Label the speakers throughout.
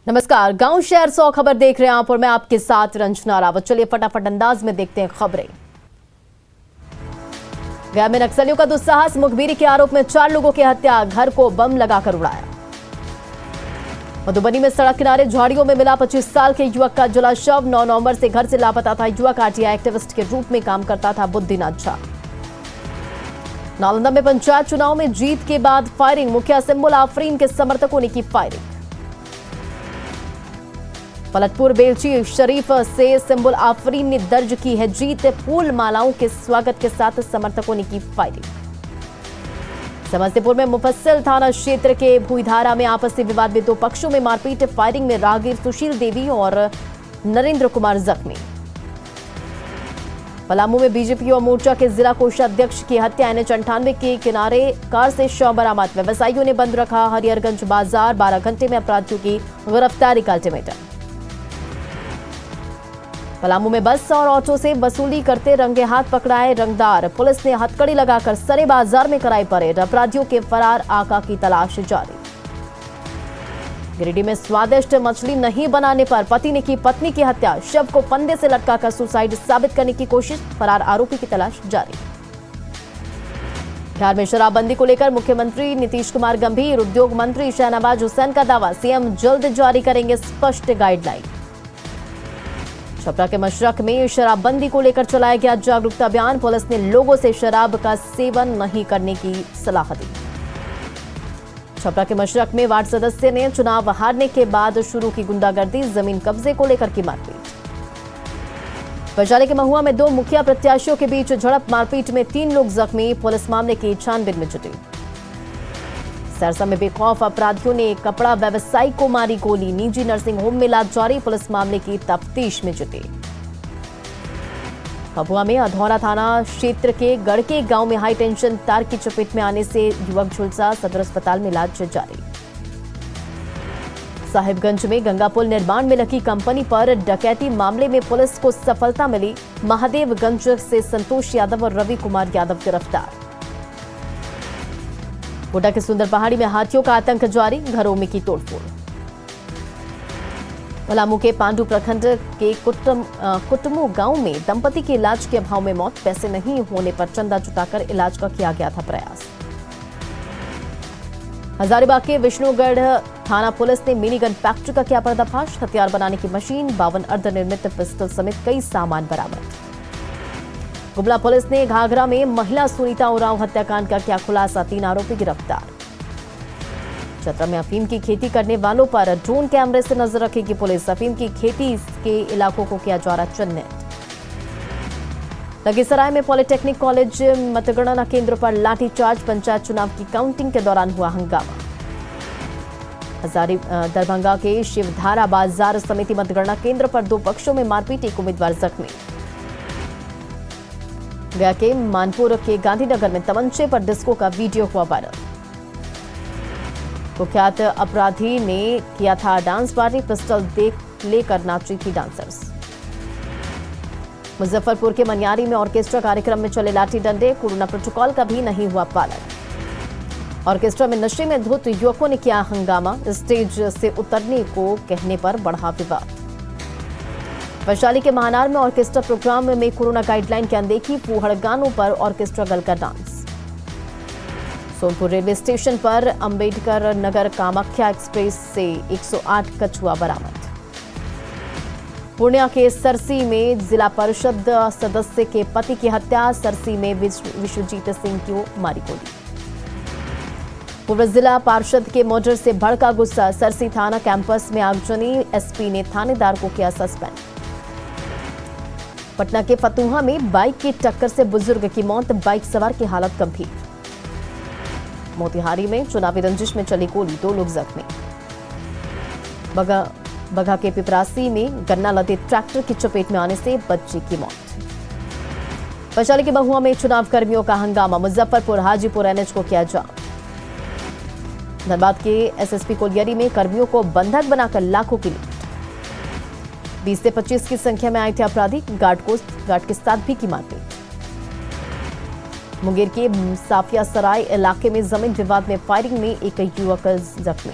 Speaker 1: नमस्कार, गांव शहर 100 खबर देख रहे हैं आप और मैं आपके साथ रंजना रावत। चलिए फटाफट अंदाज में देखते हैं खबरें। गया में नक्सलियों का दुस्साहस, मुखबिरी के आरोप में 4 लोगों की हत्या, घर को बम लगाकर उड़ाया। मधुबनी में सड़क किनारे झाड़ियों में मिला 25 साल के युवक का जला शव। 9 नवंबर से घर से लापता था युवक। आरटीआई एक्टिविस्ट के रूप में काम करता था बुद्धिनाथ झा। नालंदा में पंचायत चुनाव में जीत के बाद फायरिंग, मुखिया सिंबुल आफरीन के समर्थकों ने की फायरिंग। पलटपुर बेलची शरीफ से सिंबुल आफरीन ने दर्ज की है जीत। फूल मालाओं के स्वागत के साथ समर्थकों ने की फायरिंग। समस्तीपुर में मुफस्सिल थाना क्षेत्र के भूईधारा में आपसी विवाद में 2 पक्षों में मारपीट। फायरिंग में राहगीर सुशील देवी और नरेंद्र कुमार जख्मी। पलामू में बीजेपी और मोर्चा के जिला कोषाध्यक्ष की हत्या। NH-98 के किनारे कार से शव बरामद। व्यवसायियों ने बंद रखा हरिहरगंज बाजार। 12 घंटे में अपराधियों की गिरफ्तारी का अल्टीमेटम। पलामू में बस और ऑटो से वसूली करते रंगे हाथ पकड़ाए रंगदार। पुलिस ने हथकड़ी लगाकर सरे बाजार में कराई परेड। अपराधियों के फरार आका की तलाश जारी। गिरिडीह में स्वादिष्ट मछली नहीं बनाने पर पति ने की पत्नी की हत्या। शव को फंदे से लटकाकर सुसाइड साबित करने की कोशिश। फरार आरोपी की तलाश जारी। बिहार में शराबबंदी को लेकर मुख्यमंत्री नीतीश कुमार गंभीर। उद्योग मंत्री शहनवाज हुसैन का दावा, सीएम जल्द जारी करेंगे स्पष्ट गाइडलाइन। छपरा के मशरक में शराबबंदी को लेकर चलाया गया जागरूकता अभियान। पुलिस ने लोगों से शराब का सेवन नहीं करने की सलाह दी। छपरा के मशरक में वार्ड सदस्य ने चुनाव हारने के बाद शुरू की गुंडागर्दी, जमीन कब्जे को लेकर की मारपीट। वैशाली के महुआ में 2 मुखिया प्रत्याशियों के बीच झड़प, मारपीट में 3 लोग जख्मी। पुलिस मामले की छानबीन में जुटी। सरसा में बेखौफ अपराधियों ने कपड़ा व्यवसायी को मारी गोली। निजी नर्सिंग होम में इलाज जारी। पुलिस मामले की तफ्तीश में जुटी। भभुआ में अधौरा थाना क्षेत्र के गड़के गांव में हाई टेंशन तार की चपेट में आने से युवक झुलसा। सदर अस्पताल में इलाज जारी। साहिबगंज में गंगा पुल निर्माण में लगी कंपनी पर डकैती मामले में पुलिस को सफलता मिली। महादेवगंज से संतोष यादव और रवि कुमार यादव गिरफ्तार। कोटा के सुंदर पहाड़ी में हाथियों का आतंक जारी, घरों में की तोड़फोड़। पलामू के पांडु प्रखंड के कुटमू गांव में दंपति के इलाज के अभाव में मौत। पैसे नहीं होने पर चंदा जुटाकर इलाज का किया गया था प्रयास। हजारीबाग के विष्णुगढ़ थाना पुलिस ने मिनी गन फैक्ट्री का किया पर्दाफाश। हथियार बनाने की मशीन, 52 अर्धनिर्मित पिस्टल समेत कई सामान बरामद। गुमला पुलिस ने घाघरा में महिला सुनीता उरांव हत्याकांड का किया खुलासा। 3 आरोपी गिरफ्तार। चतरा में अफीम की खेती करने वालों पर ड्रोन कैमरे से नजर रखेगी पुलिस। अफीम की खेती के इलाकों को किया जा रहा चिन्हित। लखीसराय में पॉलिटेक्निक कॉलेज मतगणना केंद्र पर लाठीचार्ज। पंचायत चुनाव की काउंटिंग के दौरान हुआ हंगामा। दरभंगा के शिवधारा बाजार समिति मतगणना केंद्र पर 2 पक्षों में मारपीट, 1 उम्मीदवार जख्मी। गया के मानपुर के गांधीनगर में तमंचे पर डिस्को का वीडियो हुआ वायरल। कुख्यात अपराधी ने किया था डांस पार्टी, पिस्टल लेकर नाची थी डांसर्स। मुजफ्फरपुर के मनियारी में ऑर्केस्ट्रा कार्यक्रम में चले लाठी डंडे, कोरोना प्रोटोकॉल का भी नहीं हुआ पालन। ऑर्केस्ट्रा में नशे में धुत युवकों ने किया हंगामा, स्टेज से उतरने को कहने पर बढ़ा विवाद। वैशाली के महानार में ऑर्केस्ट्रा प्रोग्राम में कोरोना गाइडलाइन की अनदेखी, फूहड़ गानों पर ऑर्केस्ट्रा दल का डांस। सोनपुर रेलवे स्टेशन पर अंबेडकर नगर कामाख्या एक्सप्रेस से 108 कछुआ बरामद। पूर्णिया के सरसी में जिला परिषद सदस्य के पति की हत्या, सरसी में विश्वजीत सिंह को मारी गोली। पूर्व जिला पार्षद के मर्डर से भड़का गुस्सा, सरसी थाना कैंपस में आगजनी, एसपी ने थानेदार को किया सस्पेंड। पटना के फतुहा में बाइक की टक्कर से बुजुर्ग की मौत, बाइक सवार की हालत गंभीर। मोतिहारी में चुनावी रंजिश में चली गोली, 2 लोग जख्मी। बघा के पिपरासी में गन्ना लदे ट्रैक्टर की चपेट में आने से बच्चे की मौत। वैशाली के महुआ में चुनाव कर्मियों का हंगामा, मुजफ्फरपुर हाजीपुर NH को किया जाम। धनबाद के एसएसपी कोलियरी में कर्मियों को बंधक बनाकर लाखों की लूट। 20 से 25 की संख्या में आए थे अपराधी, गार्ड के साथ भी की मारपीट। मुंगेर के साफिया सराय इलाके में जमीन विवाद में फायरिंग में एक युवक जख्मी।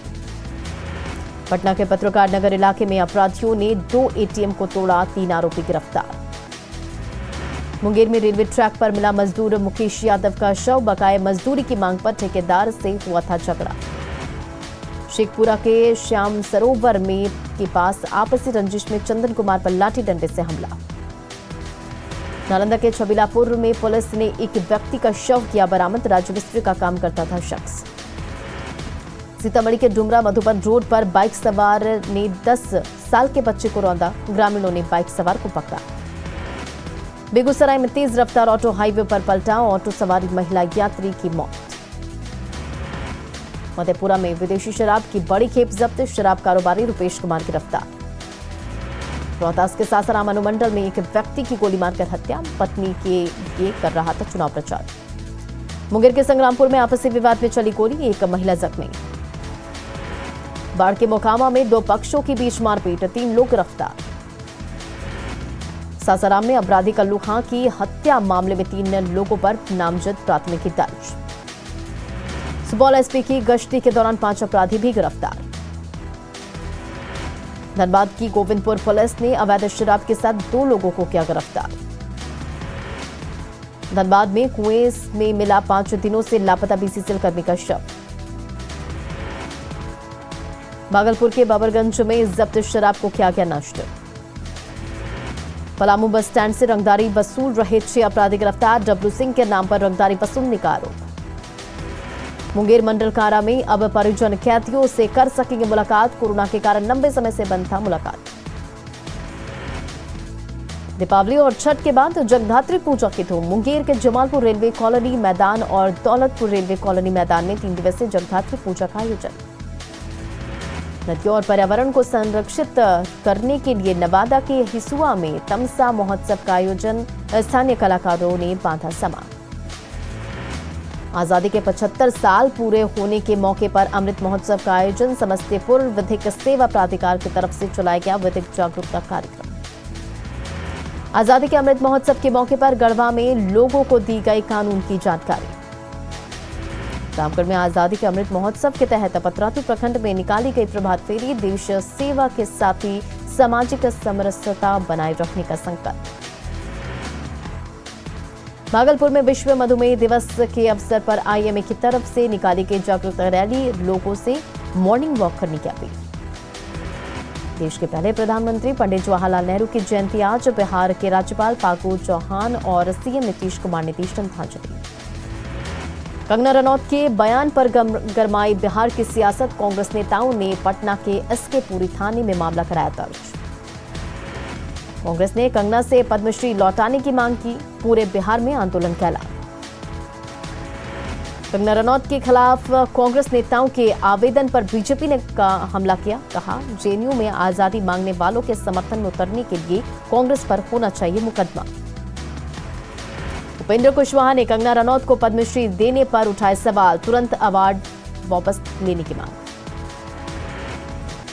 Speaker 1: पटना के पत्रकार नगर इलाके में अपराधियों ने 2 एटीएम को तोड़ा, 3 आरोपी गिरफ्तार। मुंगेर में रेलवे ट्रैक पर मिला मजदूर मुकेश यादव का शव, बकाये मजदूरी की मांग पर ठेकेदार से हुआ था झगड़ा। शेखपुरा के श्याम सरोवर में के पास आपसी रंजिश में चंदन कुमार पर लाठी डंडे से हमला। नालंदा के छबीलापुर में पुलिस ने एक व्यक्ति का शव किया बरामद, राजमिस्त्री का काम करता था शख्स। सीतामढ़ी के डुमरा मधुबन रोड पर बाइक सवार ने 10 साल के बच्चे को रौंदा, ग्रामीणों ने बाइक सवार को पकड़ा। बेगूसराय में तेज रफ्तार ऑटो हाईवे पर पलटा, ऑटो सवार महिला यात्री की मौत। मधेपुरा में विदेशी शराब की बड़ी खेप जब्त, शराब कारोबारी रुपेश कुमार गिरफ्तार। रोहतास के सासाराम अनुमंडल में एक व्यक्ति की गोली मारकर हत्या, पत्नी के लिए कर रहा था चुनाव प्रचार। मुंगेर के संग्रामपुर में आपसी विवाद में चली गोली, एक महिला जख्मी। बाढ़ के मोकामा में 2 पक्षों के बीच मारपीट, 3 लोग गिरफ्तार। सासाराम में अपराधी कल्लू खां की हत्या मामले में 3 लोगों पर नामजद प्राथमिकी दर्ज। सुपौल एसपी की गश्ती के दौरान 5 अपराधी भी गिरफ्तार। धनबाद की गोविंदपुर पुलिस ने अवैध शराब के साथ 2 लोगों को किया गिरफ्तार। धनबाद में कुएं में मिला 5 दिनों से लापता बीसीसीएल कर्मी का शव। भागलपुर के बाबरगंज में जब्त शराब को किया गया नष्ट। पलामू बस स्टैंड से रंगदारी वसूल रहे 6 अपराधी गिरफ्तार, डब्लू सिंह के नाम पर रंगदारी वसूलने का आरोप। मुंगेर मंडल कारा में अब परिजन कैदियों से कर सकेंगे मुलाकात, कोरोना के कारण लंबे समय से बंद था मुलाकात। दीपावली और छठ के बाद जगधात्री पूजा की धूम, मुंगेर के जमालपुर रेलवे कॉलोनी मैदान और दौलतपुर रेलवे कॉलोनी मैदान में 3 दिवसीय जगधात्री पूजा का आयोजन। नदियों और पर्यावरण को संरक्षित करने के लिए नवादा के हिसुआ में तमसा महोत्सव का आयोजन, स्थानीय कलाकारों ने बांधा समा। आजादी के 75 साल पूरे होने के मौके पर अमृत महोत्सव का आयोजन, समस्तीपुर विधिक सेवा प्राधिकार की तरफ से चलाया गया विधिक जागरूकता कार्यक्रम। आजादी के अमृत महोत्सव के मौके पर गढ़वा में लोगों को दी गई कानून की जानकारी। रामगढ़ में आजादी के अमृत महोत्सव के तहत पतरातू प्रखंड में निकाली गई प्रभात फेरी, देश सेवा के साथ ही सामाजिक समरसता बनाए रखने का संकल्प। भागलपुर में विश्व मधुमेह दिवस के अवसर पर आईएमए की तरफ से निकाली गई जागरूकता रैली, लोगों से मॉर्निंग वॉक करने की अपील। देश के पहले प्रधानमंत्री पंडित जवाहरलाल नेहरू की जयंती आज, बिहार के राज्यपाल फागू चौहान और सीएम नीतीश कुमार ने दी श्रद्धांजलि। कंगना रनौत के बयान पर गरमाई बिहार की सियासत, कांग्रेस नेताओं ने पटना के एसके पुरी थाने में मामला कराया दर्ज। कांग्रेस ने कंगना से पद्मश्री लौटाने की मांग की, पूरे बिहार में आंदोलन का ऐलान। कंगना रनौत के खिलाफ कांग्रेस नेताओं के आवेदन पर बीजेपी ने हमला किया, कहा जेएनयू में आजादी मांगने वालों के समर्थन में उतरने के लिए कांग्रेस पर होना चाहिए मुकदमा। उपेंद्र कुशवाहा ने कंगना रनौत को पद्मश्री देने पर उठाए सवाल, तुरंत अवार्ड वापस लेने की मांग।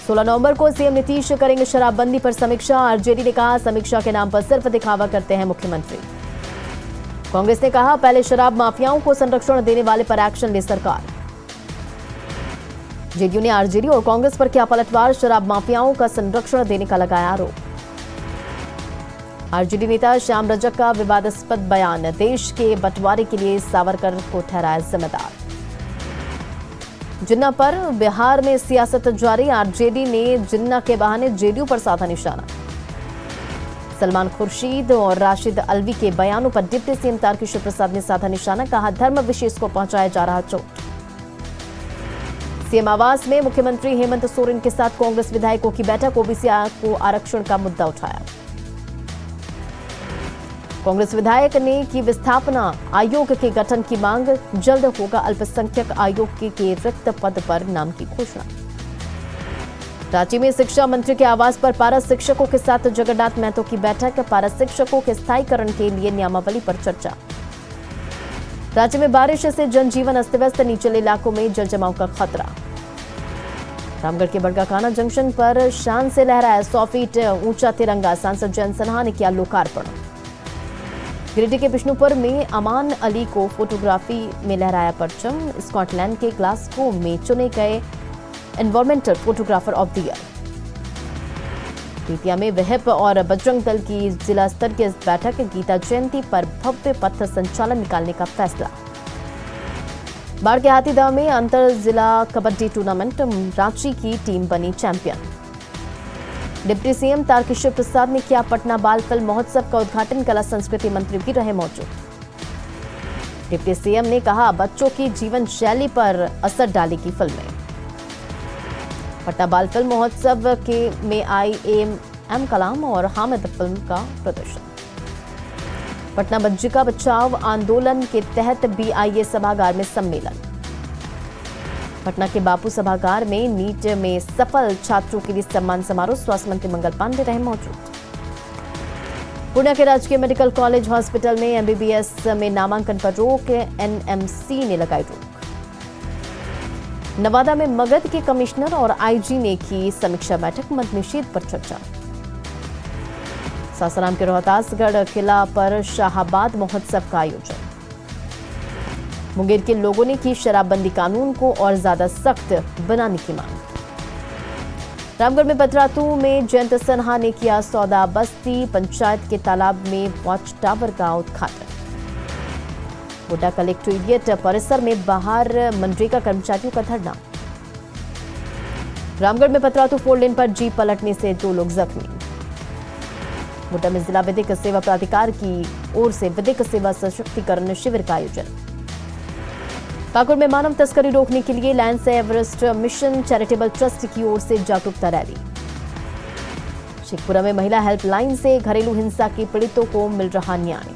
Speaker 1: 16 नवंबर को सीएम नीतीश करेंगे शराबबंदी पर समीक्षा, आरजेडी ने कहा समीक्षा के नाम पर सिर्फ दिखावा करते हैं मुख्यमंत्री। कांग्रेस ने कहा पहले शराब माफियाओं को संरक्षण देने वाले पर एक्शन ले सरकार। जेडीयू ने आरजेडी और कांग्रेस पर किया पलटवार, शराब माफियाओं का संरक्षण देने का लगाया आरोप। आरजेडी नेता श्याम रजक का विवादास्पद बयान, देश के बंटवारे के लिए सावरकर को ठहराया जिम्मेदार। जिन्ना पर बिहार में सियासत जारी, आरजेडी ने जिन्ना के बहाने जेडीयू पर साधा निशाना। सलमान खुर्शीद और राशिद अलवी के बयानों पर डिप्टी सीएम तारकिशोर प्रसाद ने साधा निशाना, कहा धर्म विशेष को पहुंचाया जा रहा चोट। सीएम आवास में मुख्यमंत्री हेमंत सोरेन के साथ कांग्रेस विधायकों की बैठक, ओबीसी को आरक्षण का मुद्दा उठाया। कांग्रेस विधायक ने की विस्थापना आयोग के गठन की मांग, जल्द होगा अल्पसंख्यक आयोग के रिक्त पद पर नाम की घोषणा। रांची में शिक्षा मंत्री के आवास पर पारा शिक्षकों के साथ जगन्नाथ महतो की बैठक, पारा शिक्षकों के स्थायीकरण के लिए नियमावली पर चर्चा। राज्य में बारिश से जनजीवन अस्त व्यस्त, निचले इलाकों में जलजमाव का खतरा। रामगढ़ के बड़काकाना जंक्शन पर शान से लहराया 100 फीट ऊंचा तिरंगा, सांसद जयंत सिन्हा ने किया लोकार्पण। गिरिडीह के बिष्णुपुर में अमान अली को फोटोग्राफी में लहराया परचम, स्कॉटलैंड के ग्लासगो में चुने गए environmental photographer of the year. Bettiah में विहिप और बजरंग दल की जिला स्तर की बैठक, गीता जयंती पर भव्य पथ संचालन निकालने का फैसला। बाढ़ के हाथीदह में अंतर जिला कबड्डी टूर्नामेंट, रांची की टीम बनी champion. Deputy CM Tarkishore Prasad ने किया पटना बाल फिल्म महोत्सव का उद्घाटन, कला संस्कृति मंत्री भी रहे मौजूद। डिप्टी सीएम ने कहा बच्चों की जीवन शैली पर असर डालेगी फिल्में। पटना बाल फिल्म महोत्सव में आई एम कलाम और हामिद फिल्म का प्रदर्शन। पटना बज्जिका बचाओ आंदोलन के तहत बीआईए सभागार में सम्मेलन। पटना के बापू सभागार में नीट में सफल छात्रों के लिए सम्मान समारोह, स्वास्थ्य मंत्री मंगल पांडे रहे मौजूद। पुणे के राजकीय मेडिकल कॉलेज हॉस्पिटल में एमबीबीएस में नामांकन पर रोक, एनएमसी ने लगाई रोक। नवादा में मगध के कमिश्नर और आईजी ने की समीक्षा बैठक, मद्य निषेध पर चर्चा। सासाराम के रोहतासगढ़ किला पर शाहाबाद महोत्सव का आयोजन। मुंगेर के लोगों ने की शराबबंदी कानून को और ज्यादा सख्त बनाने की मांग। रामगढ़ में पतरातू में जयंत सिन्हा ने किया सौदा बस्ती पंचायत के तालाब में वॉच टावर का उद्घाटन। गोड्डा कलेक्ट्रेट परिसर में बाहर मनरेगा कर्मचारियों का धरना। रामगढ़ में पतरातू 4 लेन पर जीप पलटने से 2 लोग जख्मी। गोड्डा में जिला विधिक सेवा प्राधिकार की ओर से विधिक सेवा सशक्तिकरण शिविर का आयोजन। पाकुड़ में मानव तस्करी रोकने के लिए लैंड से एवरेस्ट मिशन चैरिटेबल ट्रस्ट की ओर से जागरूकता रैली। शेखपुरा में महिला हेल्पलाइन से घरेलू हिंसा के पीड़ितों को मिल रहा न्याय।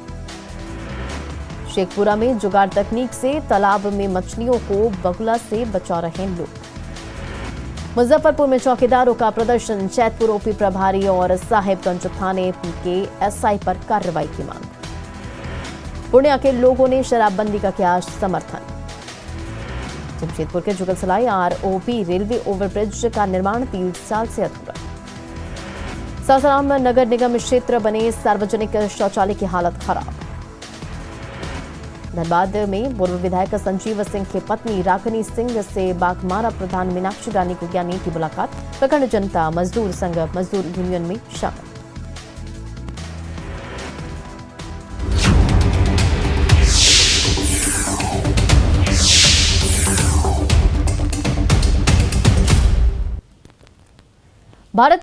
Speaker 1: शेखपुरा में जुगाड़ तकनीक से तालाब में मछलियों को बगुला से बचा रहे लोग। मुजफ्फरपुर में चौकीदारों का प्रदर्शन, चैतपुर ओपी प्रभारी और साहेबगंज थाने के एसआई पर कार्रवाई की मांग। पूर्णिया के लोगों ने शराबबंदी का किया समर्थन। जमशेदपुर के जुगलसलाई आरओबी रेलवे ओवरब्रिज का निर्माण 3 साल से अधूरा। सासाराम नगर निगम क्षेत्र बने सार्वजनिक शौचालय की हालत खराब। धनबाद में पूर्व विधायक संजीव सिंह की पत्नी रागिनी सिंह से बाघमारा प्रधान मीनाक्षी रानी कुज्ञानी की मुलाकात। प्रखंड जनता मजदूर संघ मजदूर यूनियन में शामिल। भारत